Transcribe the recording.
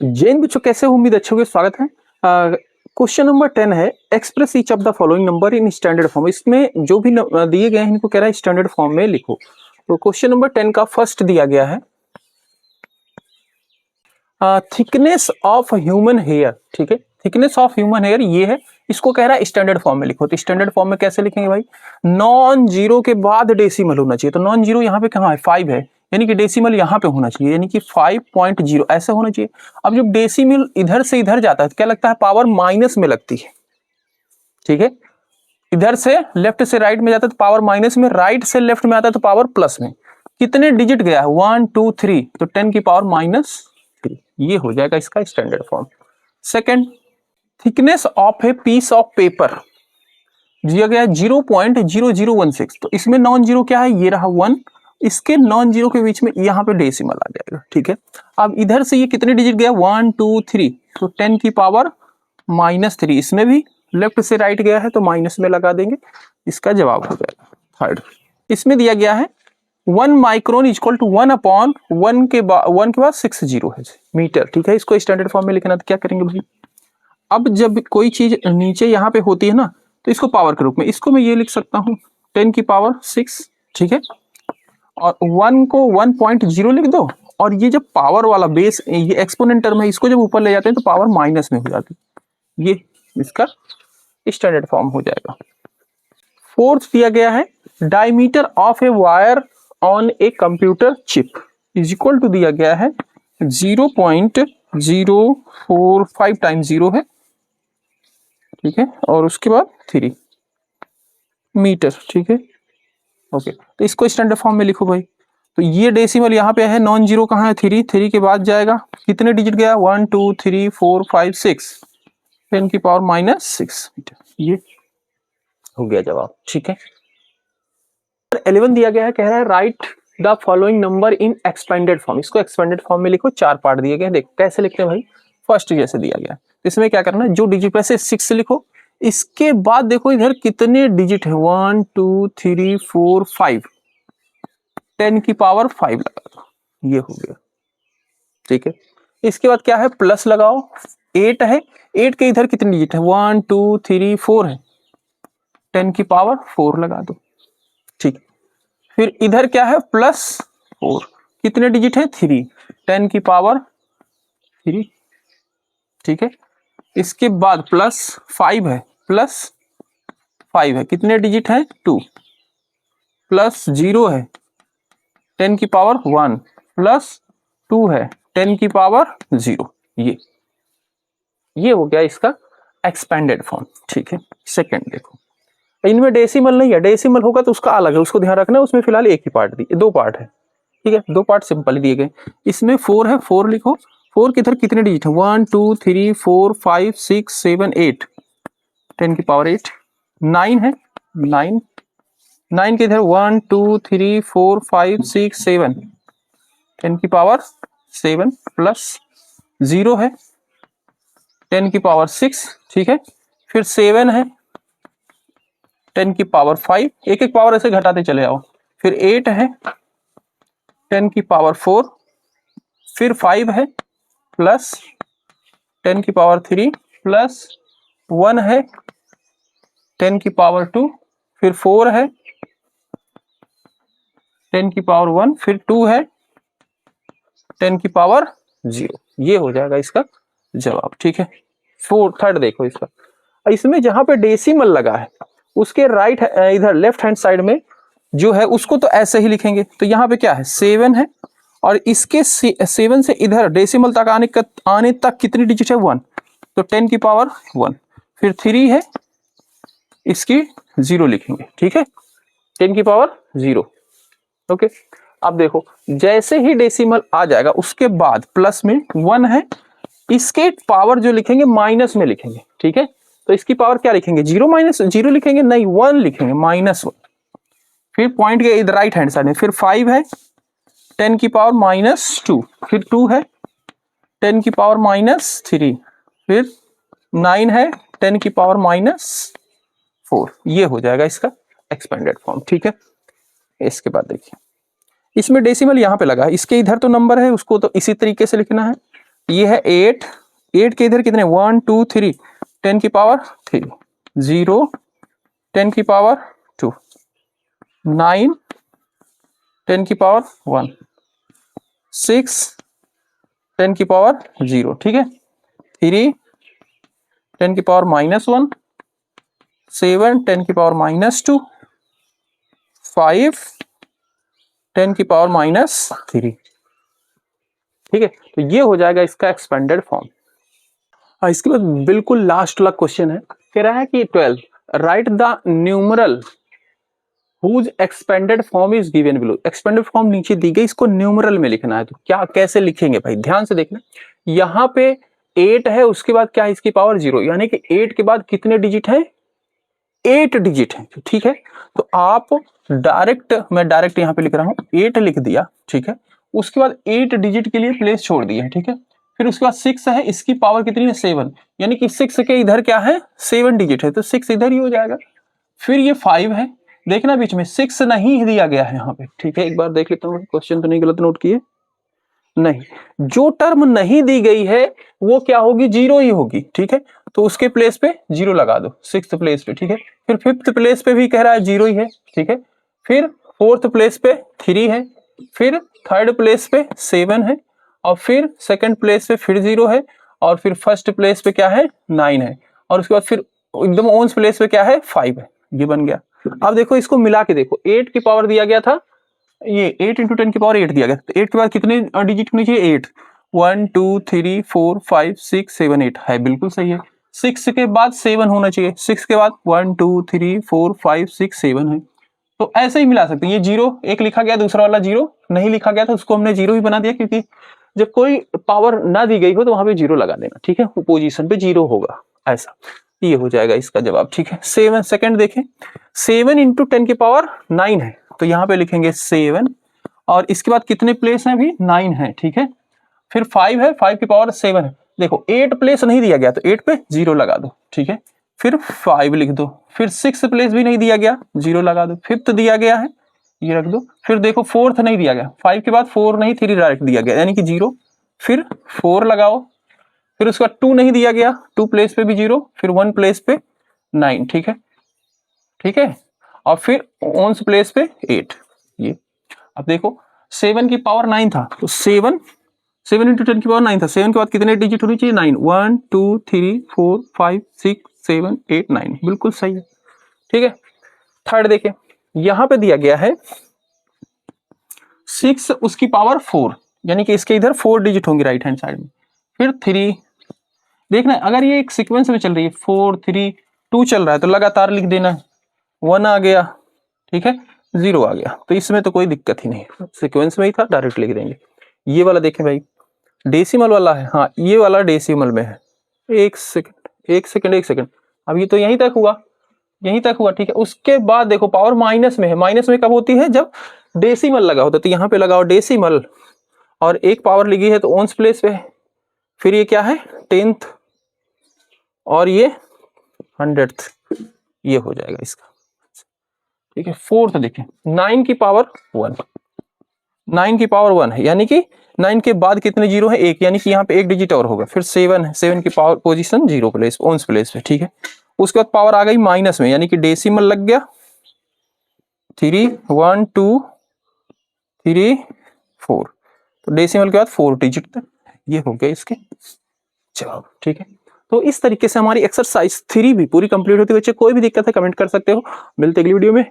जैन बच्चों कैसे हो? उम्मीद अच्छे होंगे। स्वागत है। क्वेश्चन नंबर 10 है, express each of the following number in standard form. इसमें जो भी दिए गए हैं इनको कह रहा है स्टैंडर्ड फॉर्म में लिखो। तो क्वेश्चन नंबर 10 का फर्स्ट दिया गया है थिकनेस ऑफ ह्यूमन हेयर। ठीक है, थिकनेस ऑफ ह्यूमन हेयर ये है, इसको कह रहा है स्टैंडर्ड फॉर्म में लिखो। तो स्टैंडर्ड फॉर्म में कैसे लिखेंगे भाई? नॉन जीरो के बाद डेसिमल होना चाहिए। तो नॉन जीरो यहाँ पे कहाँ है? 5 है, यानी कि डेसिमल यहाँ पे होना चाहिए, यानी कि 5.0 ऐसे होना चाहिए। अब जब डेसिमल इधर से इधर जाता है तो क्या लगता है? पावर माइनस में लगती है। ठीक है, इधर से लेफ्ट से राइट में जाता है तो पावर माइनस में, राइट से लेफ्ट में आता है तो पावर प्लस में। कितने डिजिट गया है? 1 2 3, तो 10 की पावर -3। ये हो जाएगा इसका standard form. Second, thickness of a piece of paper दिया गया है 0.0016। तो इसमें नॉन जीरो क्या है? ये रहा 1, इसके नॉन जीरो के बीच में यहाँ पे डेसिमल आ जाएगा। ठीक है, अब इधर से ये कितने डिजिट गया? 1 2 3, तो 10 की पावर -3। इसमें भी लेफ्ट से राइट गया है तो माइनस में लगा देंगे, इसका जवाब हो जाएगा। थर्ड, इसमें दिया गया है 1 माइक्रोन इक्वल टू 1/1 के बाद 6 जीरो है मीटर। ठीक है, इसको स्टैंडर्ड फॉर्म में लिखना तो क्या करेंगे भाई? अब जब कोई चीज नीचे यहाँ पे होती है ना, तो इसको पावर के रूप में, इसको मैं ये लिख सकता हूँ 10 की पावर 6। ठीक है, और 1 को 1.0 लिख दो, और ये जब पावर वाला बेस, ये एक्सपोनेंट टर्म है, इसको जब ऊपर ले जाते हैं तो पावर माइनस में हो जाती है। ये इसका स्टैंडर्ड फॉर्म हो जाएगा। फोर्थ दिया गया है diameter of a wire on a computer chip is equal to, दिया गया है 0.045 टाइम्स 0 है। ठीक है, और उसके बाद 3 मीटर। ठीक है, ओके, तो इसको स्टैंडर्ड फॉर्म में लिखो भाई। तो ये डेसिमल यहाँ पे है, नॉन जीरो कहाँ है? 3 के बाद जाएगा, कितने डिजिट गया? 1 2 3 4 5 6, 10 की पावर -6 मीटर। ये हो गया जवाब। ठीक है, 11 दिया गया है, कह रहा है right the following number in expanded form. इसको एक्सपेंडेड फॉर्म में लिखो। 4 पार्ट दिए गए, देख कैसे लिखते हैं भाई। फर्स्ट जैसे दिया गया, इसमें क्या करना है? जो डिजिट वैसे 6 लिखो, इसके बाद देखो इधर कितने डिजिट है? 1 2 3 4 5, 10 की पावर 5 लगा दो, ये हो गया। ठीक है, इसके बाद क्या है? प्लस लगाओ, 8 है, 8 के इधर कितने डिजिट है? 1 2 3 4 है, 10 की पावर 4 लगा दो। ठीक, फिर इधर क्या है? +4, कितने डिजिट है? 3, 10 की पावर 3। ठीक है, इसके बाद +5 है, +5 है, कितने डिजिट है? 2, +0 है, 10 की पावर 1, +2 है, 10 की पावर 0। ये हो गया इसका एक्सपेंडेड फॉर्म। ठीक है, सेकंड देखो, इनमें डेसिमल नहीं है, डेसिमल होगा तो उसका अलग है, उसको ध्यान रखना। उसमें फिलहाल एक ही पार्ट दी, 2 पार्ट है। ठीक है, 2 पार्ट सिंपल दिए गए। इसमें 4 है, 4 लिखो। 4 के इधर कितने डिजिट है? 1 2 3 4 5 6 7 8, 10 की पावर 8। 9 है, 9 के इधर 1 2 3 4 5 6 7, 10 की पावर 7, +0 है, 10 की पावर 6। ठीक है, फिर 7 है, 10 की पावर 5, एक एक पावर ऐसे घटाते चले आओ। फिर 8 है, 10 की पावर 4, फिर 5 है, प्लस 10 की पावर 3, +1 है, 10 की पावर 2, फिर 4 है, 10 की पावर 1, फिर 2 है, 10 की पावर 0। ये हो जाएगा इसका जवाब। ठीक है, थर्ड देखो इसका, इसमें जहां पे डेसिमल लगा है उसके राइट इधर लेफ्ट हैंड साइड में जो है उसको तो ऐसे ही लिखेंगे। तो यहाँ पे क्या है? 7 है, और इसके 7 से इधर डेसिमल तक आने तक कितनी डिजिट है? 1, तो 10 की पावर 1, फिर 3 है, इसकी 0 लिखेंगे। ठीक है, 10 की पावर 0। ओके, अब देखो जैसे ही डेसिमल आ जाएगा उसके बाद प्लस में 1 है, इसके पावर जो लिखेंगे माइनस में लिखेंगे। ठीक है, तो इसकी पावर क्या लिखेंगे? 0 लिखेंगे? नहीं, 1 लिखेंगे, -1। फिर पॉइंट के इधर राइट हैंड साइड में फिर 5 है, 10 की पावर -2, फिर 2 है, 10 की पावर -3, फिर 9 है, 10 की पावर -4। ये हो जाएगा इसका एक्सपेंडेड फॉर्म। ठीक है, इसके बाद देखिए, इसमें डेसिमल यहाँ पे लगा है, इसके इधर तो नंबर है, उसको तो इसी तरीके से लिखना है। ये है 8, 8 के इधर कितने 1 2 3, 10 की पावर 3, 0 10 की पावर 2, 9 10 की पावर 1, 6 10 की पावर 0, ठीक है, 3 10 की पावर -1, 7 10 की पावर -2, 5 10 की पावर -3, ठीक है। तो ये हो जाएगा इसका एक्सपेंडेड फॉर्म। इसके बाद बिल्कुल लास्ट वाला क्वेश्चन है, कह रहा है कि 12 write the numeral whose expanded form is given below. Expanded form नीचे दी गई, इसको न्यूमरल में लिखना है। तो क्या कैसे लिखेंगे भाई, ध्यान से देखना। यहाँ पे 8 है, उसके बाद क्या है इसकी पावर 0, यानी कि 8 के बाद कितने डिजिट है 8 डिजिट है, ठीक है। तो आप मैं डायरेक्ट यहाँ पे लिख रहा हूँ 8 लिख दिया, ठीक है। उसके बाद 8 डिजिट के लिए प्लेस छोड़ दिया, ठीक है। फिर उसके बाद 6 है, इसकी पावर कितनी है 7, यानी कि 6 के इधर क्या है 7 डिजिट है, तो 6 इधर ही हो जाएगा। फिर ये 5 है, देखना बीच में 6 नहीं दिया गया है यहाँ पे, ठीक है। एक बार देख लेता हूँ क्वेश्चन तो नहीं गलत नोट किए, नहीं, जो टर्म नहीं दी गई है वो क्या होगी 0 ही होगी, ठीक है। तो उसके प्लेस पे 0 लगा दो 6th प्लेस पे, ठीक है। फिर 5th प्लेस पे भी कह रहा है 0 ही है, ठीक है। फिर 4th प्लेस पे 3 है, फिर 3rd प्लेस पे 7 है, और फिर 2nd प्लेस पे फिर 0 है, और फिर 1st प्लेस पे क्या है 9 है, और उसके बाद फिर एकदम ओन्स प्लेस पे क्या है 5 है। ये बन गया। अब देखो इसको मिला के देखो, 8 की पावर दिया गया था, ये 8 × 10 की पावर 8 दिया गया, तो 8 के बाद कितने डिजिट होने चाहिए 8, 1 2 3 4 5 6 7 8 है, बिल्कुल सही है। 6 के बाद 7 होना चाहिए, 6 के बाद 1 2 3 4 5 6 7 है। तो ऐसे ही मिला सकते हैं। ये 0 एक लिखा गया, दूसरा वाला 0 नहीं लिखा गया, तो उसको हमने 0 ही बना दिया, क्योंकि जब कोई पावर ना दी गई हो तो वहां पे 0 लगा देना, ठीक है। पोजीशन पे 0 होगा, ऐसा ये हो जाएगा इसका जवाब, ठीक है। 7 सेकंड देखें, 7 × 10 की पावर 9 है, तो यहाँ पे लिखेंगे 7, और इसके बाद कितने प्लेस हैं अभी 9 है, ठीक है। फिर 5 है, 5 की पावर 7 है, देखो 8 प्लेस नहीं दिया गया तो 8 पे 0 लगा दो, ठीक है। फिर 5 लिख दो, फिर 6 प्लेस भी नहीं दिया गया 0 लगा दो, 5th दिया गया है ये रख दो, फिर देखो 4th नहीं दिया गया, 5 के बाद 4 नहीं 3 डायरेक्ट दिया गया, यानी कि 0, फिर 4 लगाओ, फिर उसका 2 नहीं दिया गया, 2 प्लेस पे भी 0, फिर 1 प्लेस पे 9, ठीक है, ठीक है। और फिर ओन्स प्लेस पे 8, ये। अब देखो 7 की पावर 9 था, तो 7 × 10 की पावर 9 था, 7 के बाद कितने डिजिट होनी चाहिए 9, 1 2 3 4 5 6 7 8 9, बिल्कुल सही है, ठीक है। थर्ड देखें, यहां पे दिया गया है 6 उसकी पावर 4, यानी कि इसके इधर 4 डिजिट होंगे राइट हैंड साइड में। फिर 3, देखना अगर ये एक सीक्वेंस में चल रही है 4 3 2 चल रहा है तो लगातार लिख देना, 1 आ गया, ठीक है, 0 आ गया, तो इसमें तो कोई दिक्कत ही नहीं, सीक्वेंस में ही था डायरेक्ट लिख देंगे। ये वाला देखें भाई, डेसिमल वाला है, हाँ ये वाला डेसिमल में है। एक सेकंड, अब ये तो यहीं तक हुआ, यहीं तक हुआ, ठीक है। उसके बाद देखो पावर माइनस में है, माइनस में कब होती है जब डेसिमल लगा होता है, तो यहाँ पे लगाओ डेसिमल, और एक पावर लिखी है तो ओन्स प्लेस पे, फिर ये क्या है 10th, और ये 100th, ये हो जाएगा इसका, ठीक है। 4th देखें 9 की पावर 1, 9 की पावर 1 है, यानी कि 9 के बाद कितने 0 है 1, यानी कि यहाँ पे एक डिजिट और होगा। फिर 7 है, 7 की power position 0 place ones place पे, ठीक है। उसके बाद पावर आ गई माइनस में, यानी कि डेसिमल लग गया 3 1 2 3 4, तो डेसिमल के बाद 4 डिजिट तक, ये हो गया इसके जवाब, ठीक है। तो इस तरीके से हमारी एक्सरसाइज 3 भी पूरी कंप्लीट होती है। बच्चे कोई भी दिक्कत है कमेंट कर सकते हो, मिलते अगली वीडियो में।